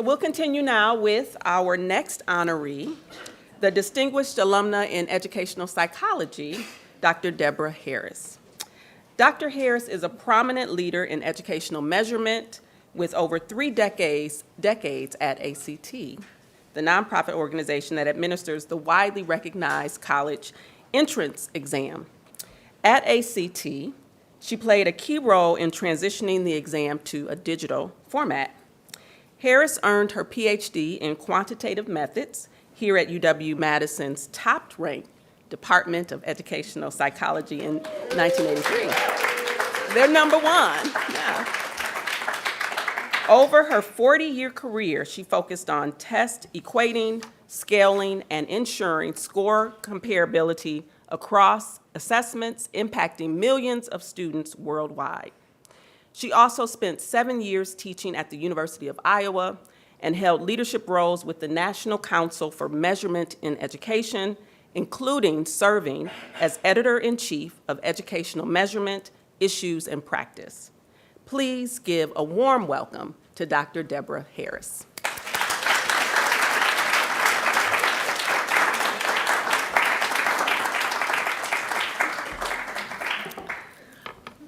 So we'll continue now with our next honoree, the Distinguished Alumna in Educational Psychology, Dr. Deborah Harris. Dr. Harris is a prominent leader in educational measurement with over 3 decades at ACT, the nonprofit organization that administers the widely recognized college entrance exam. At ACT, she played a key role in transitioning the exam to a digital format. Harris earned her PhD in quantitative methods here at UW-Madison's top-ranked Department of Educational Psychology in 1983. They're number 1. Yeah. Over her 40-year career, she focused on test equating, scaling, and ensuring score comparability across assessments impacting millions of students worldwide. She also spent 7 years teaching at the University of Iowa and held leadership roles with the National Council for Measurement in Education, including serving as editor-in-chief of Educational Measurement, Issues, and Practice. Please give a warm welcome to Dr. Deborah Harris.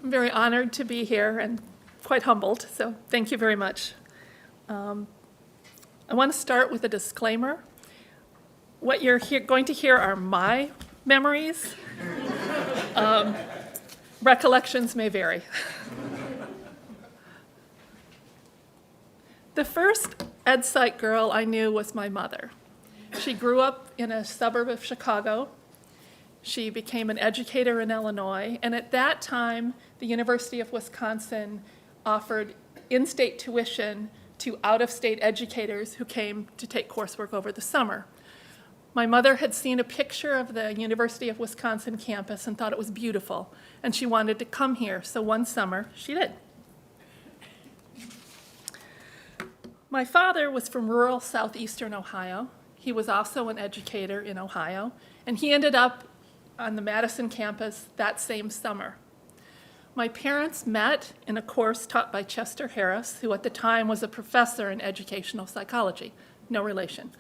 I'm very honored to be here and quite humbled, so thank you very much. I want to start with a disclaimer. What you're going to hear are my memories. Recollections may vary. The first EdPsych girl I knew was my mother. She grew up in a suburb of Chicago. She became an educator in Illinois, and at that time, the University of Wisconsin offered in-state tuition to out-of-state educators who came to take coursework over the summer. My mother had seen a picture of the University of Wisconsin campus and thought it was beautiful, and she wanted to come here, so one summer she did. My father was from rural southeastern Ohio. He was also an educator in Ohio, and he ended up on the Madison campus that same summer. My parents met in a course taught by Chester Harris, who at the time was a professor in educational psychology. No relation.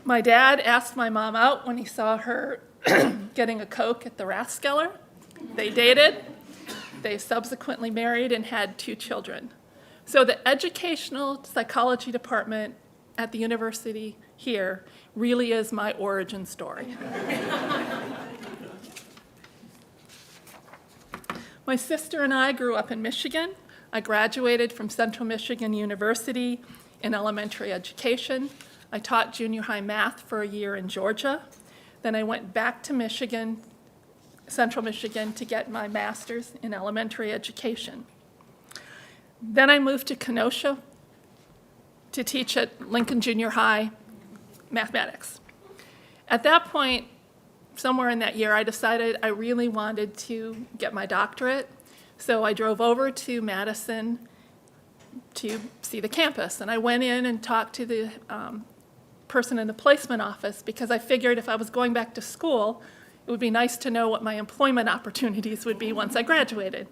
My dad asked my mom out when he saw her getting a Coke at the Rathskeller. They dated. They subsequently married and had 2 children. So the educational psychology department at the university here really is my origin story. My sister and I grew up in Michigan. I graduated from Central Michigan University in elementary education. I taught junior high math for a year in Georgia. Then I went back to Michigan, Central Michigan, to get my master's in elementary education. Then I moved to Kenosha to teach at Lincoln Junior High mathematics. At that point, somewhere in that year, I decided I really wanted to get my doctorate. So I drove over to Madison to see the campus. And I went in and talked to the person in the placement office because I figured if I was going back to school, it would be nice to know what my employment opportunities would be once I graduated.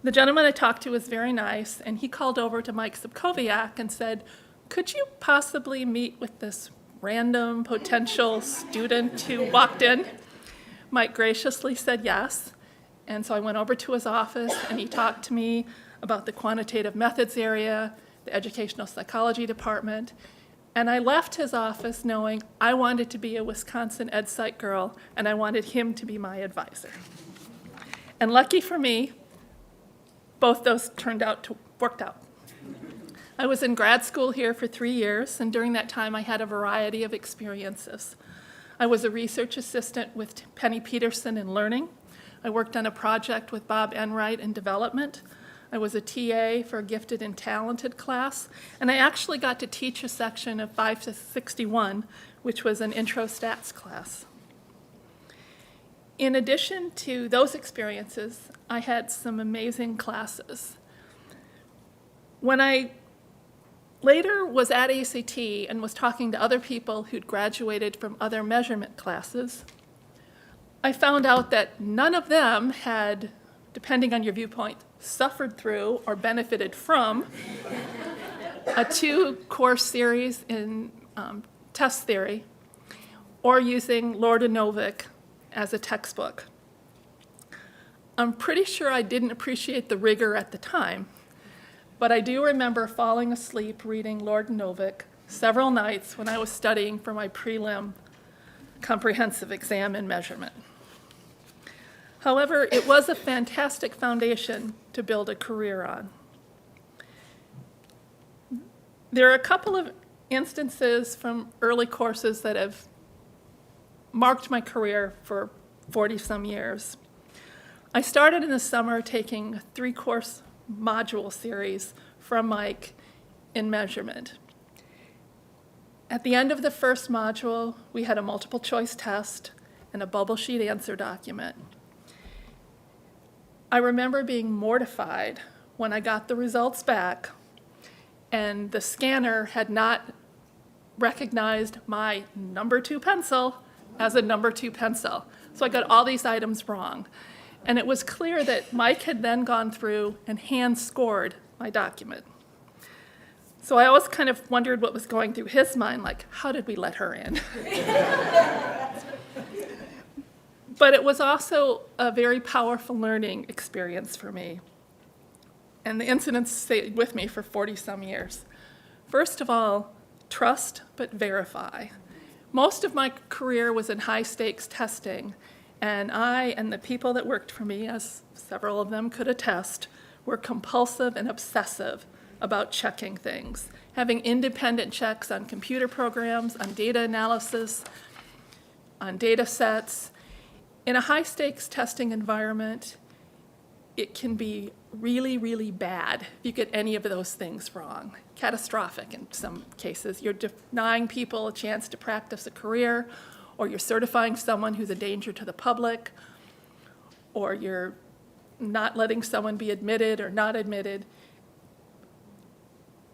The gentleman I talked to was very nice, and he called over to Mike Subkowiak and said, "Could you possibly meet with this random potential student who walked in?" Mike graciously said yes, and so I went over to his office, and he talked to me about the quantitative methods area, the educational psychology department, and I left his office knowing I wanted to be a Wisconsin EdPsych girl, and I wanted him to be my advisor. And lucky for me, both those worked out. I was in grad school here for 3 years, and during that time I had a variety of experiences. I was a research assistant with Penny Peterson in learning. I worked on a project with Bob Enright in development. I was a TA for a gifted and talented class, and I actually got to teach a section of 5 to 61, which was an intro stats class. In addition to those experiences, I had some amazing classes. When I later was at ACT and was talking to other people who'd graduated from other measurement classes, I found out that none of them had depending on your viewpoint, suffered through or benefited from a 2-course series in test theory, or using Lord and Novick as a textbook. I'm pretty sure I didn't appreciate the rigor at the time, but I do remember falling asleep reading Lord and Novick several nights when I was studying for my prelim comprehensive exam in measurement. However, it was a fantastic foundation to build a career on. There are a couple of instances from early courses that have marked my career for 40-some years. I started in the summer taking a 3-course module series from Mike in measurement. At the end of the first module, we had a multiple choice test and a bubble sheet answer document. I remember being mortified when I got the results back and the scanner had not recognized my number 2 pencil as a number 2 pencil. So I got all these items wrong. And it was clear that Mike had then gone through and hand-scored my document. So I always kind of wondered what was going through his mind, like, how did we let her in? But it was also a very powerful learning experience for me. And the incidents stayed with me for 40-some years. First of all, trust but verify. Most of my career was in high-stakes testing, and I and the people that worked for me, as several of them could attest, were compulsive and obsessive about checking things, having independent checks on computer programs, on data analysis, on data sets. In a high-stakes testing environment, it can be really, really bad if you get any of those things wrong. Catastrophic in some cases. You're denying people a chance to practice a career, or you're certifying someone who's a danger to the public, or you're not letting someone be admitted or not admitted.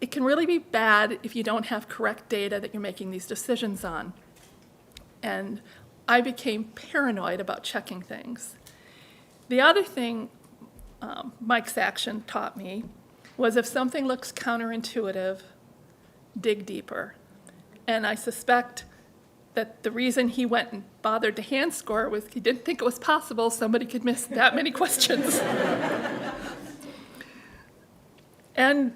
It can really be bad if you don't have correct data that you're making these decisions on. And I became paranoid about checking things. The other thing Mike's action taught me was if something looks counterintuitive, dig deeper. And I suspect that the reason he went and bothered to hand score was he didn't think it was possible somebody could miss that many questions. And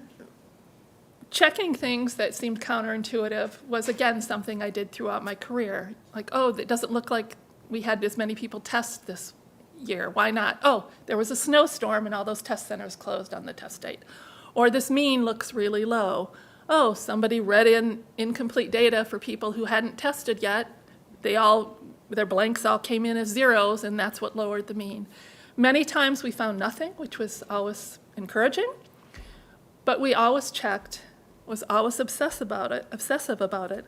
checking things that seemed counterintuitive was, again, something I did throughout my career. Like, oh, it doesn't look like we had as many people test this year. Why not? Oh, there was a snowstorm and all those test centers closed on the test date. Or this mean looks really low. Oh, somebody read in incomplete data for people who hadn't tested yet. Their blanks all came in as zeros, and that's what lowered the mean. Many times we found nothing, which was always encouraging, but we always checked, was always obsessive about it.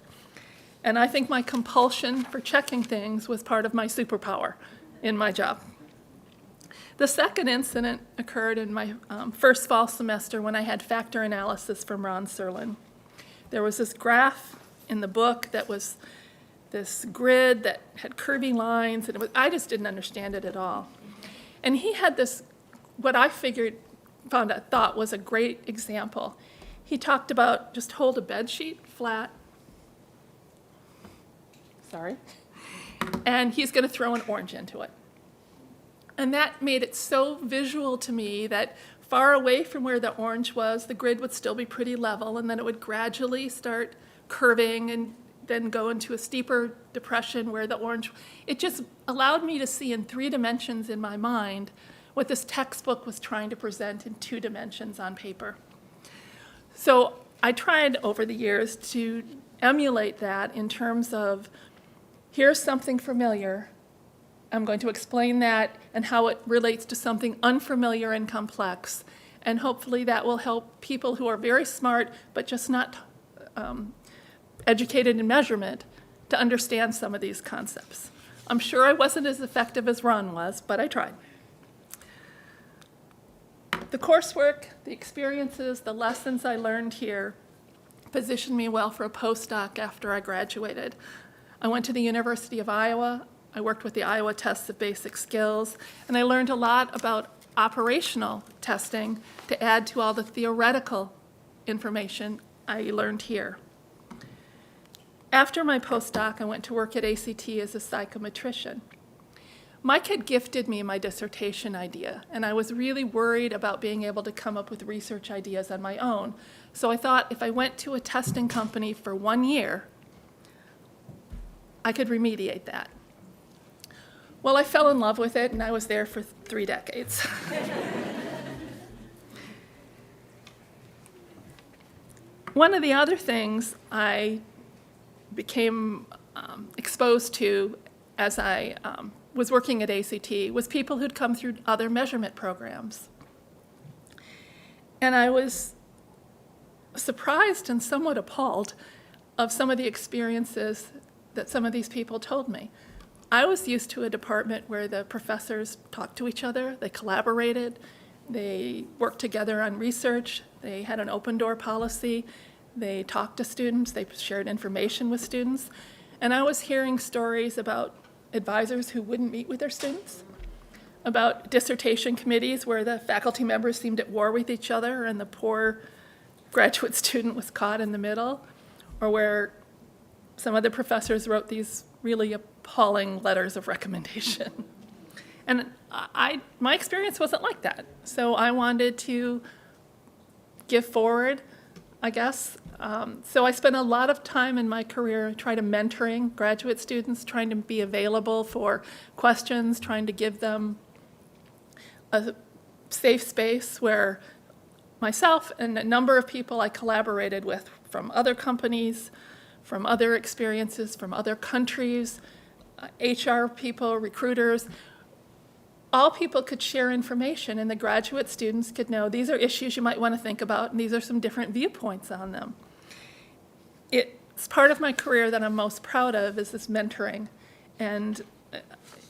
And I think my compulsion for checking things was part of my superpower in my job. The second incident occurred in my first fall semester when I had factor analysis from Ron Serlin. There was this graph in the book that was this grid that had curvy lines, and I just didn't understand it at all. And he had this, what I thought was a great example. He talked about just hold a bed sheet flat, and he's going to throw an orange into it. And that made it so visual to me that far away from where the orange was, the grid would still be pretty level, and then it would gradually start curving and then go into a steeper depression where the orange, it just allowed me to see in 3 dimensions in my mind what this textbook was trying to present in 2 dimensions on paper. So I tried over the years to emulate that in terms of, here's something familiar, I'm going to explain that and how it relates to something unfamiliar and complex. And hopefully that will help people who are very smart but just not educated in measurement to understand some of these concepts. I'm sure I wasn't as effective as Ron was, but I tried. The coursework, the experiences, the lessons I learned here positioned me well for a postdoc after I graduated. I went to the University of Iowa. I worked with the Iowa Tests of Basic Skills, and I learned a lot about operational testing to add to all the theoretical information I learned here. After my postdoc, I went to work at ACT as a psychometrician. Mike had gifted me my dissertation idea, and I was really worried about being able to come up with research ideas on my own. So I thought if I went to a testing company for 1 year, I could remediate that. Well, I fell in love with it, and I was there for 3 decades. One of the other things I became exposed to as I was working at ACT was people who'd come through other measurement programs. And I was surprised and somewhat appalled of some of the experiences that some of these people told me. I was used to a department where the professors talked to each other, they collaborated, they worked together on research, they had an open door policy, they talked to students, they shared information with students. And I was hearing stories about advisors who wouldn't meet with their students, about dissertation committees where the faculty members seemed at war with each other and the poor graduate student was caught in the middle, or where some of the professors wrote these really appalling letters of recommendation. And my experience wasn't like that. So I wanted to give forward, I guess. So I spent a lot of time in my career trying to mentoring graduate students, trying to be available for questions, trying to give them a safe space where myself and a number of people I collaborated with from other companies, from other experiences, from other countries, HR people, recruiters, all people could share information, and the graduate students could know these are issues you might want to think about, and these are some different viewpoints on them. It's part of my career that I'm most proud of is this mentoring, and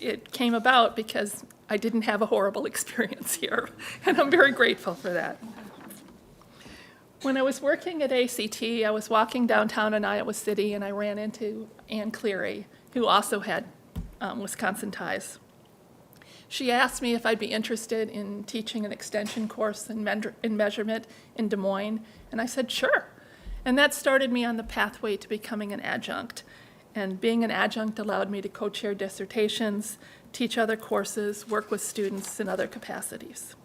it came about because I didn't have a horrible experience here, and I'm very grateful for that. When I was working at ACT, I was walking downtown in Iowa City, and I ran into Ann Cleary, who also had Wisconsin ties. She asked me if I'd be interested in teaching an extension course in measurement in Des Moines, and I said, sure. And that started me on the pathway to becoming an adjunct. And being an adjunct allowed me to co-chair dissertations, teach other courses, work with students in other capacities.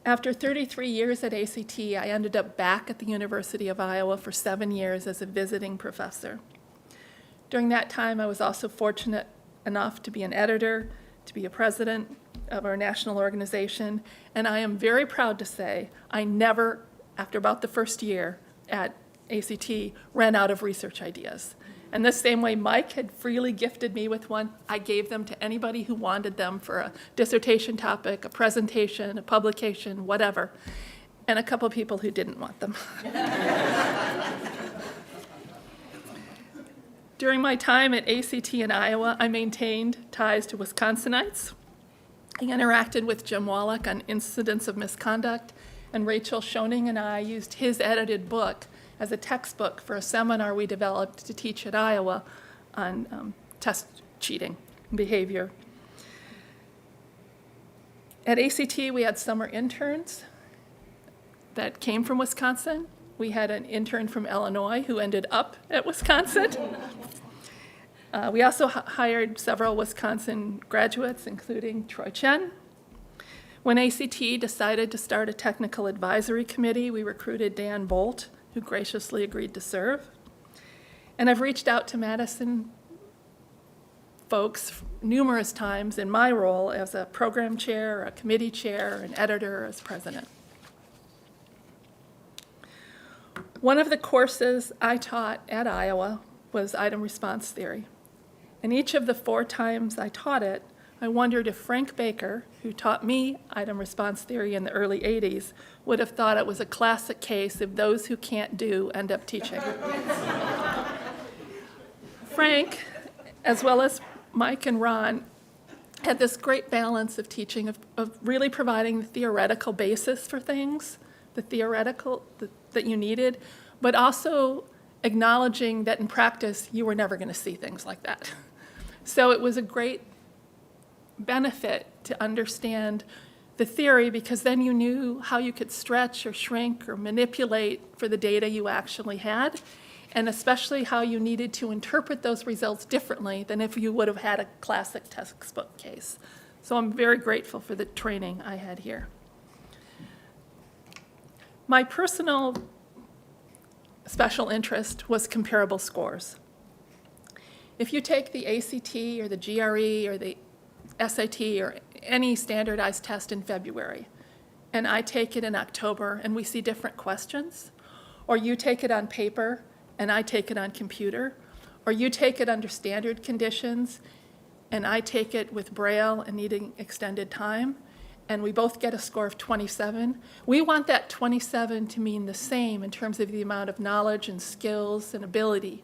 After 33 years at ACT, I ended up back at the University of Iowa for 7 years as a visiting professor. During that time, I was also fortunate enough to be an editor, to be a president of our national organization, and I am very proud to say I never, after about the first year at ACT, ran out of research ideas. And the same way Mike had freely gifted me with one, I gave them to anybody who wanted them for a dissertation topic, a presentation, a publication, whatever, and a couple people who didn't want them. During my time at ACT in Iowa, I maintained ties to Wisconsinites. I interacted with Jim Wallach on incidents of misconduct, and Rachel Schoening and I used his edited book as a textbook for a seminar we developed to teach at Iowa on test cheating behavior. At ACT, we had summer interns that came from Wisconsin. We had an intern from Illinois who ended up at Wisconsin. We also hired several Wisconsin graduates, including Troy Chen. When ACT decided to start a technical advisory committee, we recruited Dan Bolt, who graciously agreed to serve. And I've reached out to Madison folks numerous times in my role as a program chair, a committee chair, an editor, as president. One of the courses I taught at Iowa was item response theory. And each of the 4 times I taught it, I wondered if Frank Baker, who taught me item response theory in the early 80s, would have thought it was a classic case of those who can't do end up teaching. Frank, as well as Mike and Ron, had this great balance of teaching, of really providing the theoretical basis for things, the theoretical that you needed, but also acknowledging that in practice you were never going to see things like that. So it was a great benefit to understand the theory, because then you knew how you could stretch or shrink or manipulate for the data you actually had, and especially how you needed to interpret those results differently than if you would have had a classic textbook case. So I'm very grateful for the training I had here. My personal special interest was comparable scores. If you take the ACT or the GRE or the SAT or any standardized test in February, and I take it in October and we see different questions, or you take it on paper and I take it on computer, or you take it under standard conditions and I take it with Braille and needing extended time, and we both get a score of 27, we want that 27 to mean the same in terms of the amount of knowledge and skills and ability.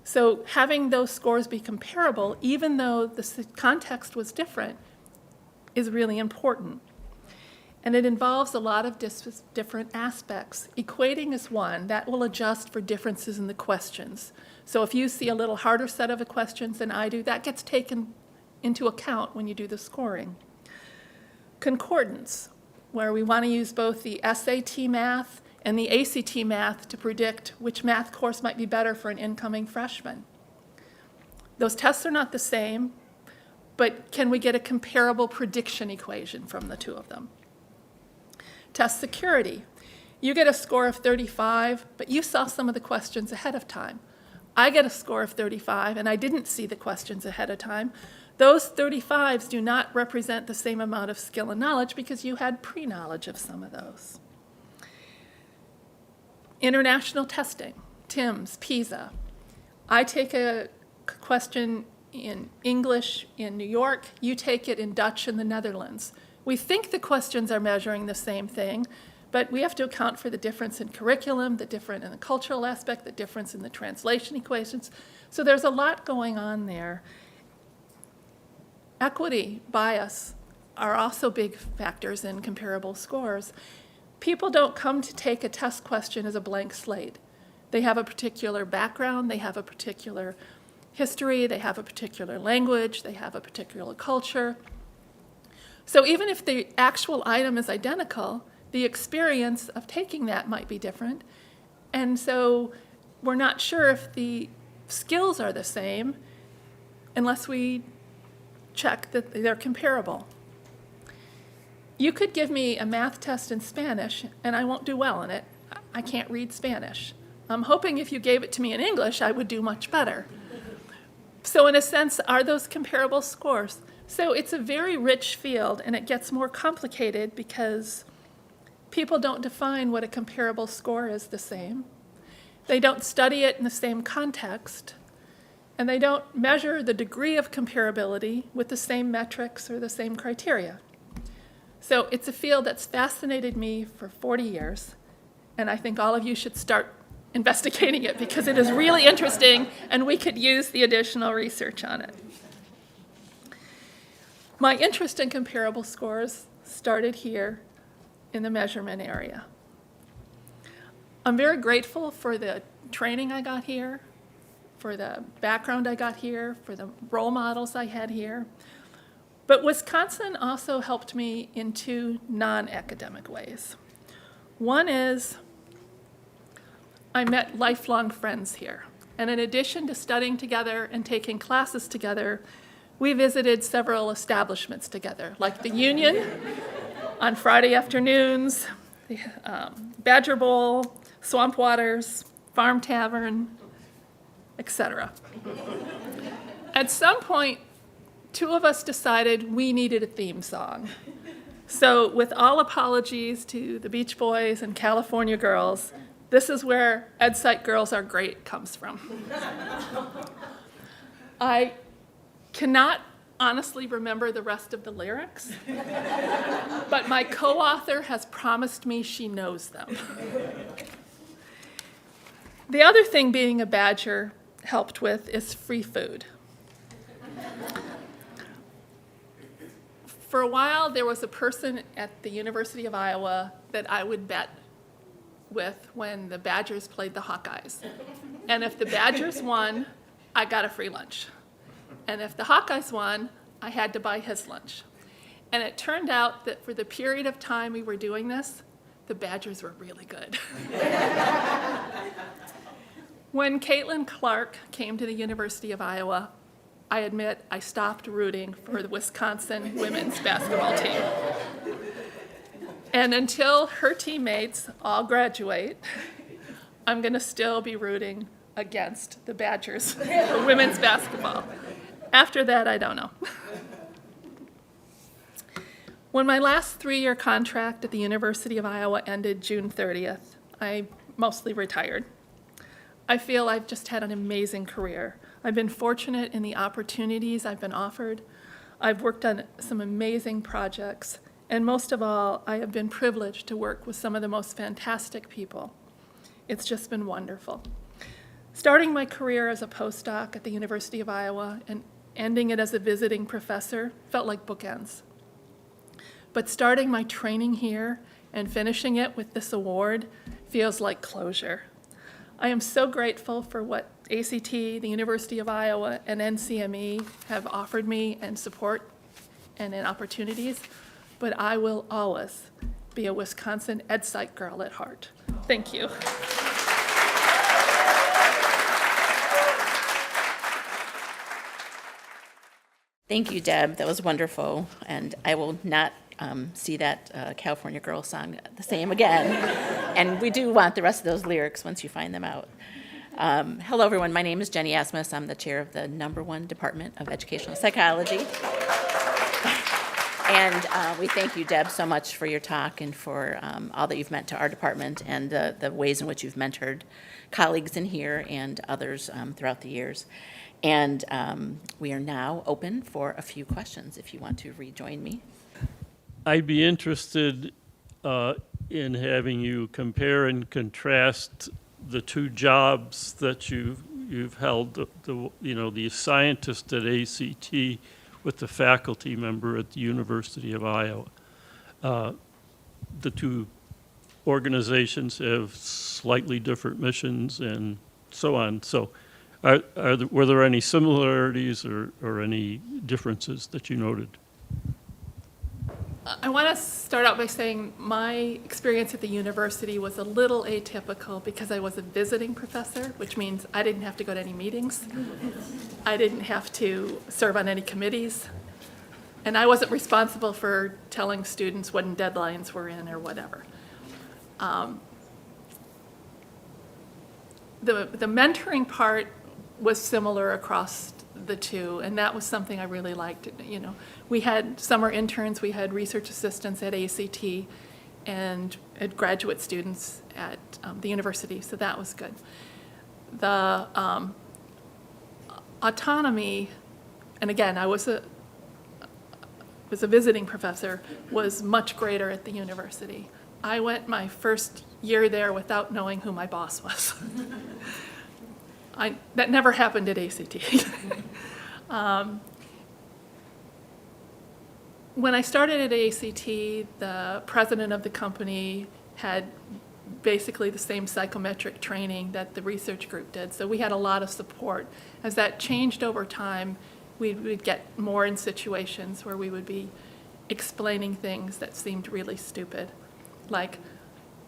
So having those scores be comparable, even though the context was different, is really important. And it involves a lot of different aspects. Equating is one. That will adjust for differences in the questions. So if you see a little harder set of questions than I do, that gets taken into account when you do the scoring. Concordance, where we want to use both the SAT math and the ACT math to predict which math course might be better for an incoming freshman. Those tests are not the same, but can we get a comparable prediction equation from the two of them? Test security. You get a score of 35, but you saw some of the questions ahead of time. I get a score of 35, and I didn't see the questions ahead of time. Those 35s do not represent the same amount of skill and knowledge because you had pre-knowledge of some of those. International testing, TIMSS, PISA. I take a question in English in New York, you take it in Dutch in the Netherlands. We think the questions are measuring the same thing, but we have to account for the difference in curriculum, the difference in the cultural aspect, the difference in the translation equations. So there's a lot going on there. Equity, bias are also big factors in comparable scores. People don't come to take a test question as a blank slate. They have a particular background, they have a particular history, they have a particular language, they have a particular culture. So even if the actual item is identical, the experience of taking that might be different. And so we're not sure if the skills are the same unless we check that they're comparable. You could give me a math test in Spanish and I won't do well in it. I can't read Spanish. I'm hoping if you gave it to me in English, I would do much better. So in a sense, are those comparable scores? So it's a very rich field, and it gets more complicated because people don't define what a comparable score is the same. They don't study it in the same context, and they don't measure the degree of comparability with the same metrics or the same criteria. So it's a field that's fascinated me for 40 years, and I think all of you should start investigating it because it is really interesting, and we could use the additional research on it. My interest in comparable scores started here in the measurement area. I'm very grateful for the training I got here, for the background I got here, for the role models I had here. But Wisconsin also helped me in two non-academic ways. One is I met lifelong friends here. And in addition to studying together and taking classes together, we visited several establishments together, like the Union on Friday afternoons, the Badger Bowl, Swamp Waters, Farm Tavern, etc. At some point, two of us decided we needed a theme song. So with all apologies to the Beach Boys and California Girls, this is where EdPsych Girls Are Great comes from. I cannot honestly remember the rest of the lyrics, but my co-author has promised me she knows them. The other thing being a Badger helped with is free food. For a while, there was a person at the University of Iowa that I would bet with when the Badgers played the Hawkeyes. And if the Badgers won, I got a free lunch. And if the Hawkeyes won, I had to buy his lunch. And it turned out that for the period of time we were doing this, the Badgers were really good. When Caitlin Clark came to the University of Iowa, I admit I stopped rooting for the Wisconsin women's basketball team. And until her teammates all graduate, I'm going to still be rooting against the Badgers for women's basketball. After that, I don't know. When my last 3-year contract at the University of Iowa ended June 30th, I mostly retired. I feel I've just had an amazing career. I've been fortunate in the opportunities I've been offered. I've worked on some amazing projects, and most of all, I have been privileged to work with some of the most fantastic people. It's just been wonderful. Starting my career as a postdoc at the University of Iowa and ending it as a visiting professor felt like bookends. But starting my training here and finishing it with this award feels like closure. I am so grateful for what ACT, the University of Iowa, and NCME have offered me and support and in opportunities, but I will always be a Wisconsin EdPsych girl at heart. Thank you. Thank you, Deb. That was wonderful. And I will not see that California Girl song the same again. And we do want the rest of those lyrics once you find them out. Hello, everyone. My name is Jenny Asmus. I'm the chair of the #1 Department of Educational Psychology. And we thank you, Deb, so much for your talk and for all that you've meant to our department and the ways in which you've mentored colleagues in here and others throughout the years. And we are now open for a few questions if you want to rejoin me. I'd be interested in having you compare and contrast the two jobs that you've held, the scientist at ACT with the faculty member at the University of Iowa. The two organizations have slightly different missions and so on. So were there any similarities or any differences that you noted? I want to start out by saying my experience at the university was a little atypical because I was a visiting professor, which means I didn't have to go to any meetings. I didn't have to serve on any committees. And I wasn't responsible for telling students when deadlines were in or whatever. The mentoring part was similar across the two, and that was something I really liked. We had summer interns, we had research assistants at ACT, and had graduate students at the university, so that was good. The autonomy, and again, I was a visiting professor, was much greater at the university. I went my first year there without knowing who my boss was. That never happened at ACT. When I started at ACT, the president of the company had basically the same psychometric training that the research group did, so we had a lot of support. As that changed over time, we would get more in situations where we would be explaining things that seemed really stupid. Like,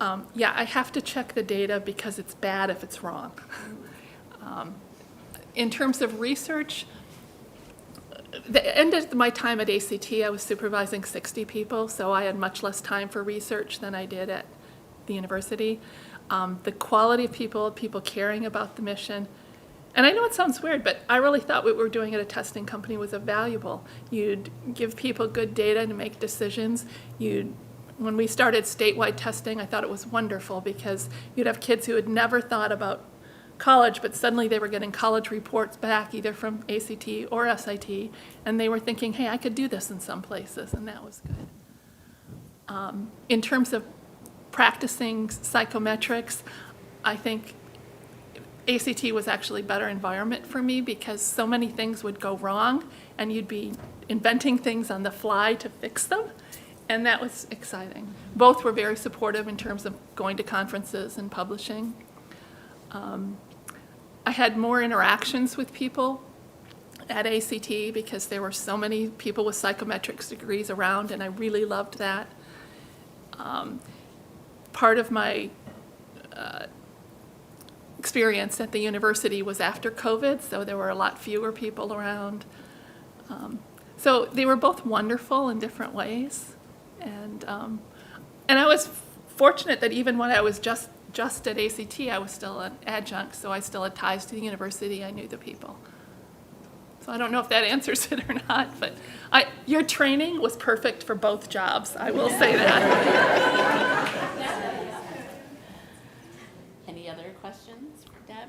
I have to check the data because it's bad if it's wrong. In terms of research, the end of my time at ACT, I was supervising 60 people, so I had much less time for research than I did at the university. The quality of people caring about the mission, and I know it sounds weird, but I really thought what we were doing at a testing company was valuable. You'd give people good data to make decisions. When we started statewide testing, I thought it was wonderful because you'd have kids who had never thought about college, but suddenly they were getting college reports back either from ACT or SIT, and they were thinking, hey, I could do this in some places, and that was good. In terms of practicing psychometrics, I think ACT was actually a better environment for me because so many things would go wrong, and you'd be inventing things on the fly to fix them, and that was exciting. Both were very supportive in terms of going to conferences and publishing. I had more interactions with people at ACT because there were so many people with psychometrics degrees around, and I really loved that. Part of my experience at the university was after COVID, so there were a lot fewer people around. So they were both wonderful in different ways, and I was fortunate that even when I was just at ACT, I was still an adjunct, so I still had ties to the university. I knew the people. So I don't know if that answers it or not, but your training was perfect for both jobs. I will say that. Any other questions for Deb?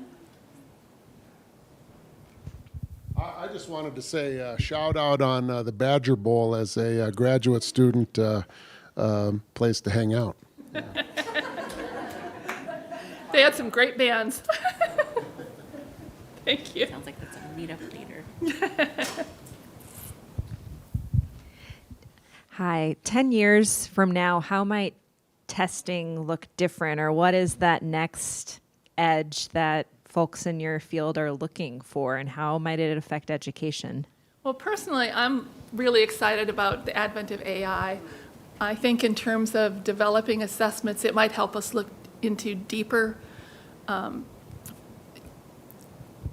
I just wanted to say shout out on the Badger Bowl as a graduate student place to hang out. They had some great bands. Thank you. Sounds like that's a meetup later. Hi. 10 years from now, how might testing look different, or what is that next edge that folks in your field are looking for, and how might it affect education? Well, personally, I'm really excited about the advent of AI. I think in terms of developing assessments, it might help us look into deeper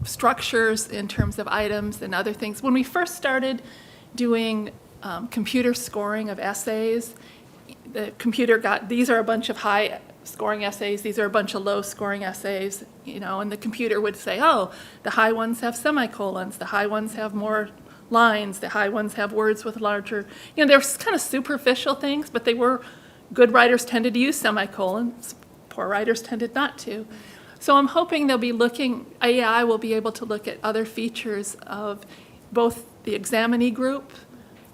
structures in terms of items and other things. When we first started doing computer scoring of essays, the computer got, these are a bunch of high scoring essays, these are a bunch of low scoring essays, and the computer would say, oh, the high ones have semicolons, the high ones have more lines, the high ones have words with larger, they're kind of superficial things, but they were, good writers tended to use semicolons, poor writers tended not to. So I'm hoping AI will be able to look at other features of both the examinee group,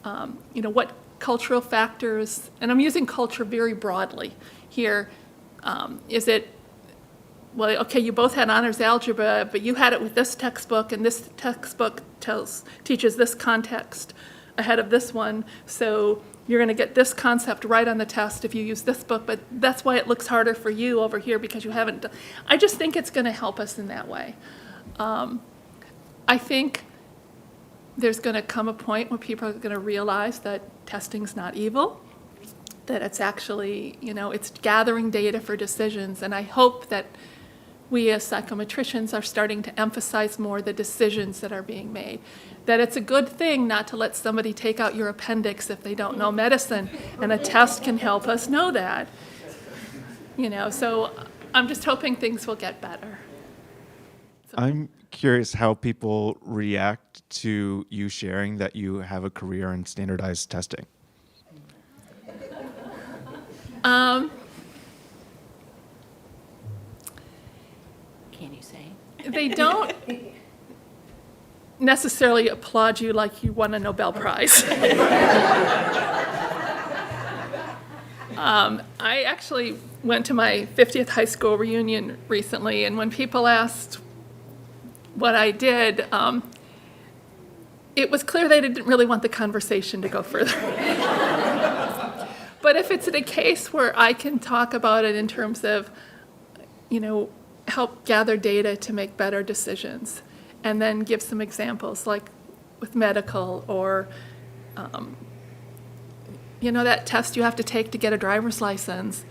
what cultural factors, and I'm using culture very broadly here. Is it, well, okay, you both had honors algebra, but you had it with this textbook, and this textbook teaches this context ahead of this one, so you're going to get this concept right on the test if you use this book, but that's why it looks harder for you over here because you haven't done. I just think it's going to help us in that way. I think there's going to come a point where people are going to realize that testing's not evil, that it's actually, it's gathering data for decisions, and I hope that we as psychometricians are starting to emphasize more the decisions that are being made. That it's a good thing not to let somebody take out your appendix if they don't know medicine, and a test can help us know that. So I'm just hoping things will get better. I'm curious how people react to you sharing that you have a career in standardized testing. Can you say? They don't necessarily applaud you like you won a Nobel Prize. I actually went to my 50th high school reunion recently, and when people asked what I did, it was clear they didn't really want the conversation to go further. But if it's in a case where I can talk about it in terms of, help gather data to make better decisions, and then give some examples like with medical or, that test you have to take to get a driver's license,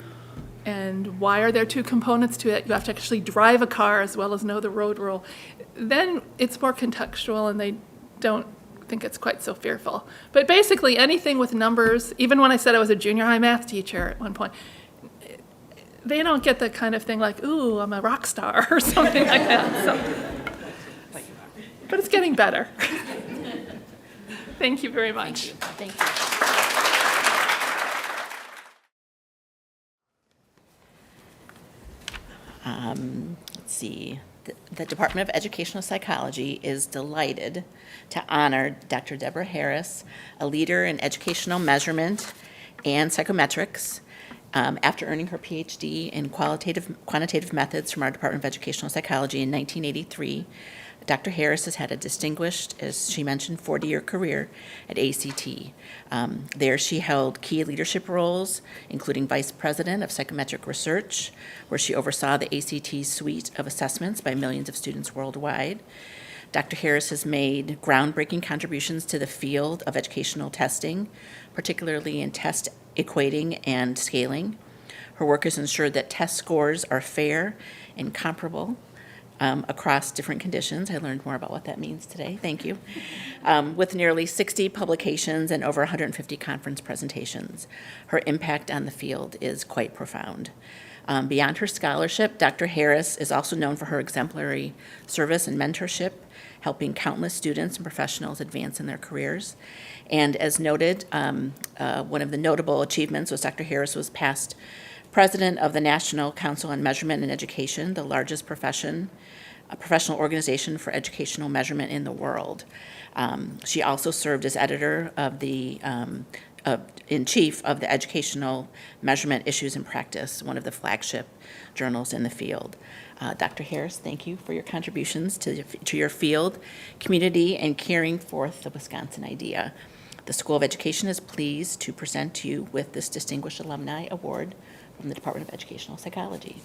and why are there two components to it? You have to actually drive a car as well as know the road rule. Then it's more contextual and they don't think it's quite so fearful. But basically anything with numbers, even when I said I was a junior high math teacher at one point, they don't get the kind of thing like, ooh, I'm a rock star or something like that. So, but it's getting better. Thank you very much. Thank you. Let's see. The Department of Educational Psychology is delighted to honor Dr. Deborah Harris, a leader in educational measurement and psychometrics. After earning her PhD in quantitative methods from our Department of Educational Psychology in 1983, Dr. Harris has had a distinguished, as she mentioned, 40-year career at ACT. There she held key leadership roles, including Vice President of Psychometric Research, where she oversaw the ACT suite of assessments by millions of students worldwide. Dr. Harris has made groundbreaking contributions to the field of educational testing, particularly in test equating and scaling. Her work has ensured that test scores are fair and comparable across different conditions. I learned more about what that means today. Thank you. With nearly 60 publications and over 150 conference presentations, her impact on the field is quite profound. Beyond her scholarship, Dr. Harris is also known for her exemplary service and mentorship, helping countless students and professionals advance in their careers. And as noted, one of the notable achievements was Dr. Harris was past president of the National Council on Measurement and Education, the largest professional organization for educational measurement in the world. She also served as editor of in chief of the Educational Measurement Issues and Practice, one of the flagship journals in the field. Dr. Harris, thank you for your contributions to your field, community, and carrying forth the Wisconsin idea. The School of Education is pleased to present to you with this Distinguished Alumni Award from the Department of Educational Psychology.